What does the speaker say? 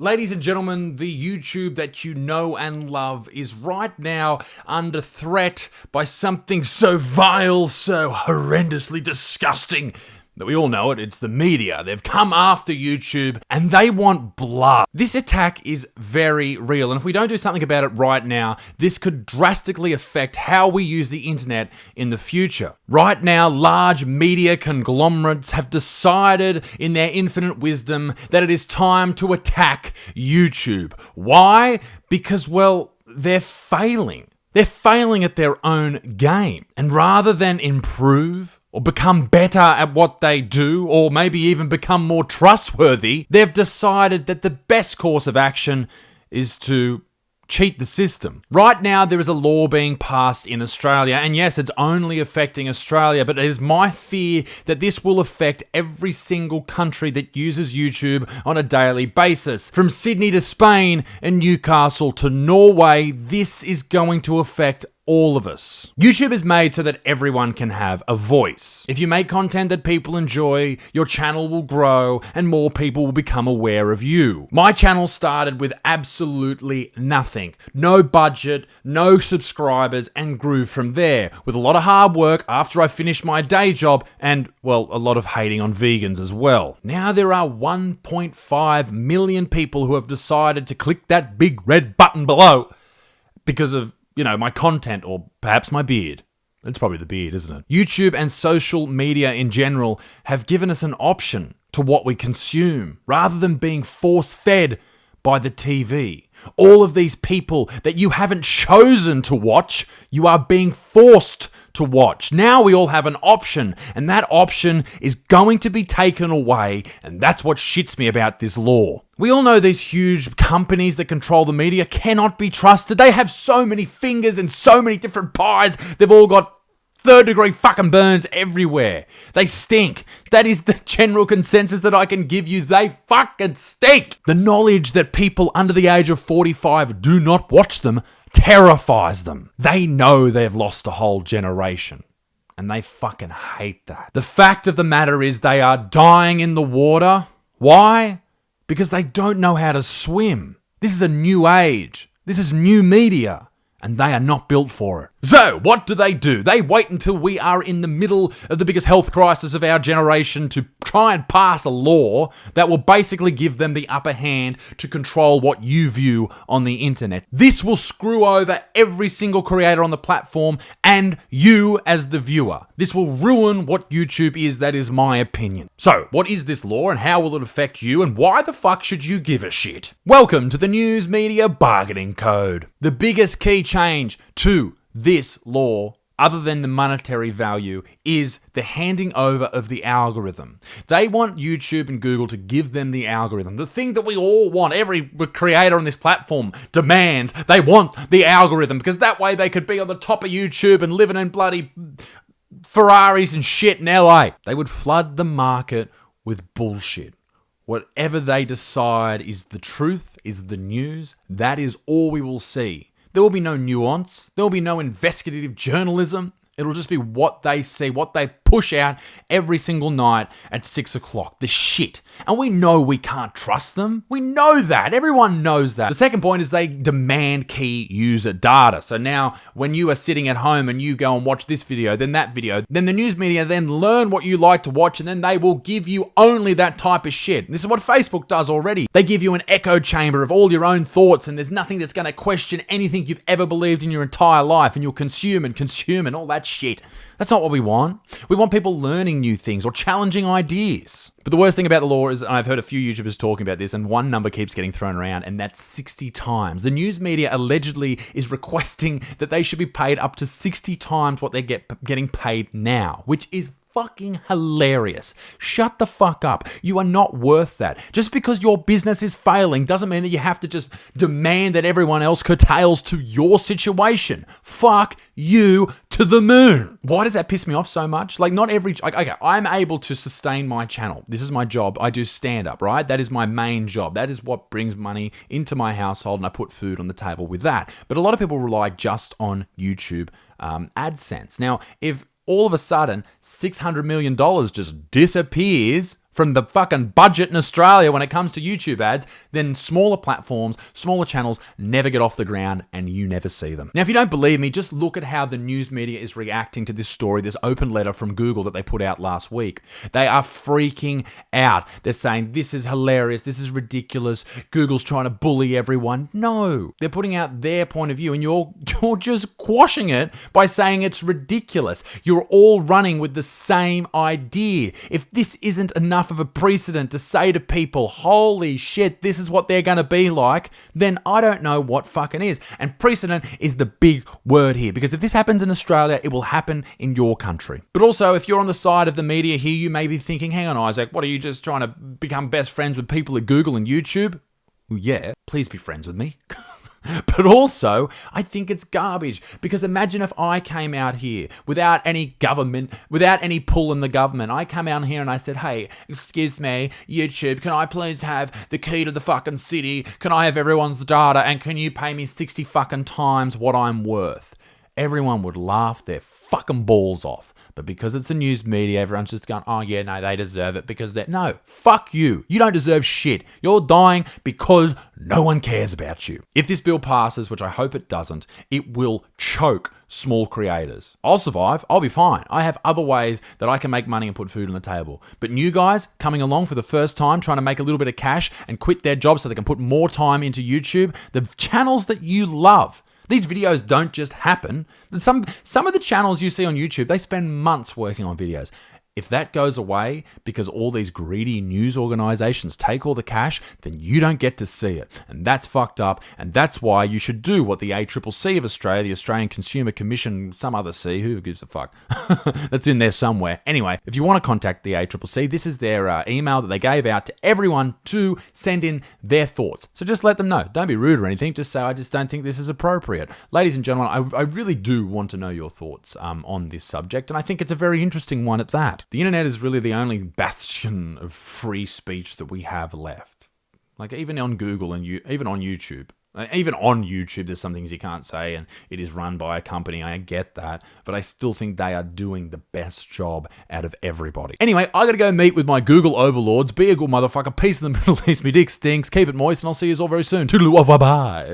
Ladies and gentlemen, the YouTube that you know and love is right now under threat by something so vile, so horrendously disgusting that we all know it. It's the media. They've come after YouTube and they want blood. This attack is very real, and if we don't do something about it right now, this could drastically affect how we use the internet in the future. Right now, large media conglomerates have decided in their infinite wisdom that it is time to attack YouTube. Why? Because, well, they're failing. They're failing at their own game. And rather than improve or become better at what they do, or maybe even become more trustworthy, they've decided that the best course of action is to cheat the system. Right now, there is a law being passed in Australia, and yes, it's only affecting Australia, but it is my fear that this will affect every single country that uses YouTube on a daily basis. From Sydney to Spain and Newcastle to Norway, this is going to affect all of us. YouTube is made so that everyone can have a voice. If you make content that people enjoy, your channel will grow and more people will become aware of you. My channel started with absolutely nothing. No budget, no subscribers, and grew from there with a lot of hard work after I finished my day job and, well, a lot of hating on vegans as well. Now there are 1.5 million people who have decided to click that big red button below because of my content, or perhaps my beard. It's probably the beard, isn't it? YouTube and social media in general have given us an option to what we consume, rather than being force-fed by the TV. All of these people that you haven't chosen to watch, you are being forced to watch. Now we all have an option, and that option is going to be taken away, and that's what shits me about this law. We all know these huge companies that control the media cannot be trusted. They have so many fingers and so many different pies. They've all got third-degree fucking burns everywhere. They stink. That is the general consensus that I can give you. They fucking stink. The knowledge that people under the age of 45 do not watch them terrifies them. They know they've lost a whole generation, and they fucking hate that. The fact of the matter is they are dying in the water. Why? Because they don't know how to swim. This is a new age. This is new media, and they are not built for it. So, what do? They wait until we are in the middle of the biggest health crisis of our generation to try and pass a law that will basically give them the upper hand to control what you view on the internet. This will screw over every single creator on the platform and you as the viewer. This will ruin what YouTube is. That is my opinion. So, what is this law and how will it affect you, and why the fuck should you give a shit? Welcome to the News Media Bargaining Code. The biggest key change to this law, other than the monetary value, is the handing over of the algorithm. They want YouTube and Google to give them the algorithm. The thing that we all want, every creator on this platform demands, they want the algorithm, because that way they could be on the top of YouTube and living in bloody Ferraris and shit in LA. They would flood the market with bullshit. Whatever they decide is the truth, is the news, that is all we will see. There will be no nuance. There will be no investigative journalism. It'll just be what they see, what they push out every single night at 6 o'clock. The shit. And we know we can't trust them. We know that. Everyone knows that. The second point is they demand key user data. So now when you are sitting at home and you go and watch this video, then that video, then the news media then learn what you like to watch, and then they will give you only that type of shit. This is what Facebook does already. They give you an echo chamber of all your own thoughts, and there's nothing that's going to question anything you've ever believed in your entire life, and you'll consume and all that shit. That's not what we want. We want people learning new things or challenging ideas. But the worst thing about the law is, and I've heard a few YouTubers talking about this, and one number keeps getting thrown around, and that's 60 times. The news media allegedly is requesting that they should be paid up to 60 times what they're getting paid now, which is fucking hilarious. Shut the fuck up. You are not worth that. Just because your business is failing doesn't mean that you have to just demand that everyone else curtails to your situation. Fuck you to the moon. Why does that piss me off so much? Okay, I'm able to sustain my channel. This is my job. I do stand-up, right? That is my main job. That is what brings money into my household, and I put food on the table with that. But a lot of people rely just on YouTube AdSense. Now, if all of a sudden $600 million just disappears from the fucking budget in Australia when it comes to YouTube ads, then smaller platforms, smaller channels never get off the ground and you never see them. Now, if you don't believe me, just look at how the news media is reacting to this story, this open letter from Google that they put out last week. They are freaking out. They're saying, this is hilarious, this is ridiculous, Google's trying to bully everyone. No, they're putting out their point of view and you're just quashing it by saying it's ridiculous. You're all running with the same idea. If this isn't enough of a precedent to say to people, holy shit, this is what they're going to be like, then I don't know what fucking is. And precedent is the big word here, because if this happens in Australia, it will happen in your country. But also, if you're on the side of the media here, you may be thinking, hang on, Isaac, what are you just trying to become best friends with people at Google and YouTube? Well, yeah, please be friends with me. But also, I think it's garbage, because imagine if I came out here without any government, without any pull in the government. I come out here and I said, hey, excuse me, YouTube, can I please have the key to the fucking city? Can I have everyone's data? And can you pay me 60 fucking times what I'm worth? Everyone would laugh their fucking balls off. But because it's the news media, everyone's just going, oh yeah, no, they deserve it because they're... No, fuck you. You don't deserve shit. You're dying because no one cares about you. If this bill passes, which I hope it doesn't, it will choke small creators. I'll survive. I'll be fine. I have other ways that I can make money and put food on the table. But new guys coming along for the first time, trying to make a little bit of cash and quit their job so they can put more time into YouTube, the channels that you love, these videos don't just happen. Some of the channels you see on YouTube, they spend months working on videos. If that goes away because all these greedy news organizations take all the cash, then you don't get to see it. And that's fucked up. And that's why you should do what the ACCC of Australia, the Australian Consumer Commission, some other C, who gives a fuck? That's in there somewhere. Anyway, if you want to contact the ACCC, this is their email that they gave out to everyone to send in their thoughts. So just let them know. Don't be rude or anything. Just say, I just don't think this is appropriate. Ladies and gentlemen, I really do want to know your thoughts on this subject. And I think it's a very interesting one at that. The internet is really the only bastion of free speech that we have left. Like even on Google and even on YouTube. Even on YouTube, there's some things you can't say, and it is run by a company. I get that, but I still think they are doing the best job out of everybody. Anyway, I gotta go meet with my Google overlords. Be a good motherfucker. Peace in the Middle East. Me dick stinks. Keep it moist, and I'll see you all very soon. Toodaloo, bye bye.